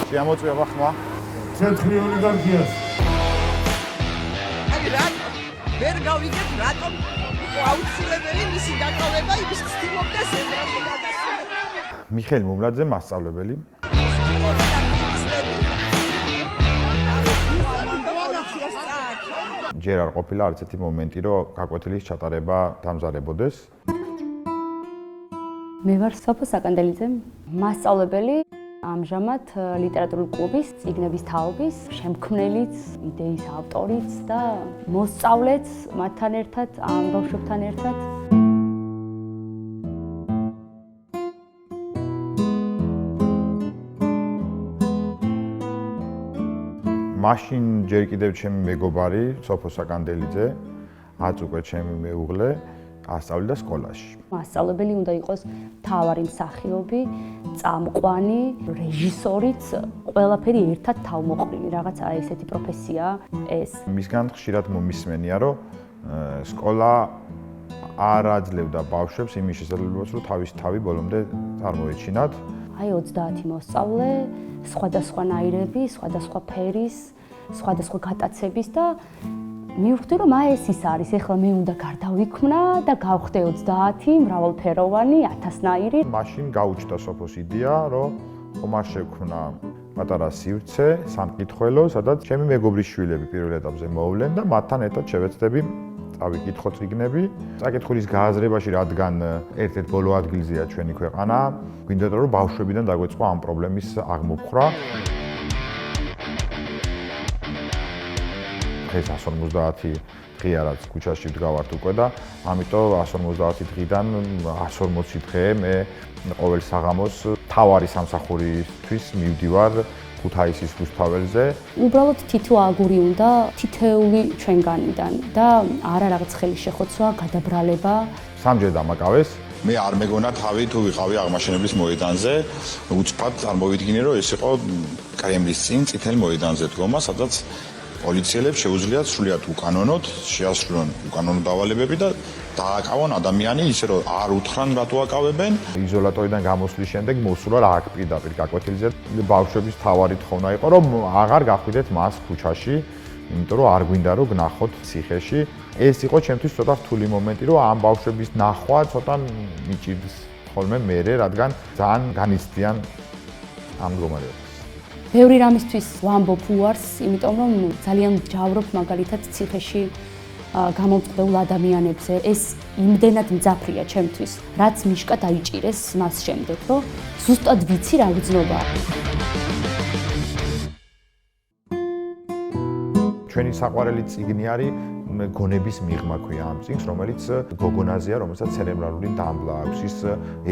Შემოწმება ხმა. Ცენტრი ოლიგარქიას. აი რატომ ვერ გავიგებ რატომ აუცილებელი მისი დაკავება იმის ცდილობდეს ევროპის გადასვლა. მიხეილ მომლაძე მასწავლებელი. ჯერ არ ყოფილა არც ერთი მომენტი, რომ გაკვეთილის ჩატარება დამზარებოდეს. მე ვარ სოფო საკანდელიძე, მასწავლებელი, ამჟამად ლიტერატურული კლუბის წიგნების თაობის შემქმნელიც, იდეის ავტორიც და მოსწავლეც მათთან ერთად, ამ ბავშვებთან ერთად. მაშინ ჯერ კიდევ ჩემი მეგობარი სოფო საკანდელიძე, აწუკვე ჩემი მეუღლე ასწავლიდა სკოლაში. მასწავლებელი უნდა იყოს მთავარი მსახიობი, წამყვანი, რეჟისორიც, ყველაფერი ერთად თავმოყრილი, რაღაც აი ესეთი პროფესიაა ეს. მისგან ხშირად მომისმენია, რომ სკოლა არ აძლევდა ბავშვებს იმის შესაძლებლობას, რომ თავის თავი ბოლომდე წარმოეჩინათ. აი 30 მოსწავლე, სხვადასხვანაირები, სხვადასხვა ფერის, სხვადასხვა გატაცების და მივხვდი რომ ეს ის არის, ეხლა მე უნდა გარდავიქმნა და გავხდე 30 მრავალფეროვანი, 1000-ნაირი. მაშინ გაუჩნდა სოფოს იდეა, რომ ხომ არ შექმნა პატარა სივრცე, სამკითხველო, სადაც ჩემი მეგობრის შვილები პირველ ეტაპზე მოვლენ და მათთან ერთად შევეცდები წავიკითხო წიგნები. საკითხulis გააზრებაში, რადგან ერთ-ერთ ბოლო ადგილზეა ჩვენი ქვეყანა, გვინდოდა რომ ბავშვებიდან დაგვეწყო ამ პრობლემის აღმოფხვრა. დღეს 150 დღეა რაც ქუჩაში ვდგავართ უკვე და ამიტომ 150 დღიდან 140 დღე მე ყოველ საღამოს თავარი სამსახურისთვის მივდივარ ქუთაისის რუსთაველზე. უბრალოდ თითო აგური უნდა თითეული ჩვენგანიდან და არა რაღაც ხელი შეხოცვა, გადაბრალება. სამჯერ დამაკავეს. მე არ მეგონა თავი თუ ვიყავი აღმაშენებლის მოედანზე, უცბად წარმოვიდგინე რომ ეს იყო კრემლის წინ წითელ მოედანზე დგომა, სადაც პოლიციელებს შეუძლიათ სრულიად უკანონოდ შეასრულონ უკანონო დავალებები და დააკავონ ადამიანი ისე რომ არ უთხრან რატო აკავებენ. იზოლატორიდან გამოსვლის შემდეგ მოსულა რა აქ პირდაპირ გაკვეთილზე. ბავშვების თავარი თხოვნა იყო რომ აღარ გახვიდეთ მას ქუჩაში, იმიტომ რომ არ გვინდა რომ გნახოთ ციხეში. ეს იყო ჩემთვის ცოტა რთული მომენტი, რომ ამ ბავშვების ნახვა ცოტა მიჭირს ხოლმე მერე, რადგან ძალიან განიცდიან ამ მდგომარეობას. ბევრი რამისთვის ვამბობ უარს, იმიტომ რომ ძალიან მჯავრობ მაგალითად ციხეში გამომწყდეულ ადამიანებზე. ეს იმდენად მძაფრია ჩემთვის, რაც მიშკა დაიჭირეს მას შემდეგ, რომ ზუსტად ვიცი რა გრძნობა. ჩვენი საყვარელი წიგნი არის გონების მიღმა ქვია ამ წიგნს, რომელიც გოგონაზეა, რომელსაც ცერებრალური დამბლა აქვს, ის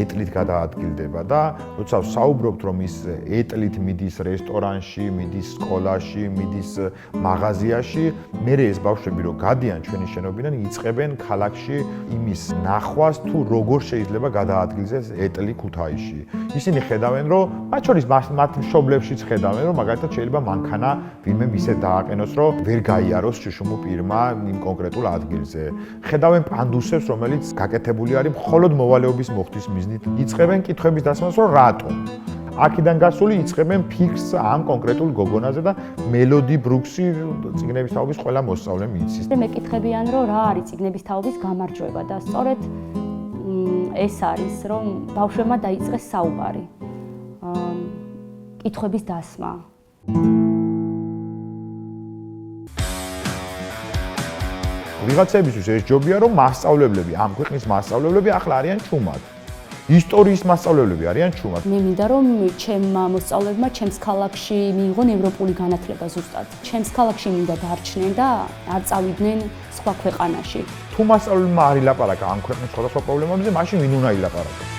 ეტლით გადაადგილდება და როცა საუბრობთ, რომ ის ეტლით მიდის რესტორანში, მიდის სკოლაში, მიდის მაღაზიაში, მერე ეს ბავშვები რო გადიან ჩვენი შენობიდან, იწყებენ ქალაქში იმის ნახვას, თუ როგორ შეიძლება გადაადგილდეს ეტლი ქუთაისში. ისინი ხედავენ, რომ მათ შორის მათ მშობლებშიც ხედავენ, რომ მაგალითად შეიძლება მანქანა ვინმე ისე დააყენოს, რომ ვერ გაიაროს შუშუმო პირმა იმ კონკრეტულ ადგილზე. ხედავენ პანდუსებს, რომელიც გაკეთებული არის მხოლოდ მოვალეობის მოხდის მიზნით. იწყებენ კითხვების დასმას, რომ რატომ? აქედან გასული იწყებენ ფიქს ამ კონკრეტულ გოგონაზე და მელოდი ბრუქსი წიგნების თაობის ყველა მოსწავლემ იცის. მეკითხებიან, რომ რა არის წიგნების თაობის გამარჯვება და სწორედ ეს არის, რომ ბავშვებმა დაიწყეს საუბარი. კითხვების დასმა. ვიღაცებისთვის ეს ჯობია, რომ მასწავლებლები, ამ ქვეყნის მასწავლებლები ახლა არიან ჩუმად. ისტორიის მასწავლებლები არიან ჩუმად. მე მინდა რომ ჩემმა მოსწავლეებმა ჩემს ქალაქში მიიღონ ევროპული განათლება ზუსტად. ჩემს ქალაქში მინდა დარჩნენ და არ წავიდნენ სხვა ქვეყანაში. თუ მასწავლებელმა არ ილაპარაკა ამ ქვეყნის სხვადასხვა პრობლემებზე, მაშინ ვინ უნდა ილაპარაკოს?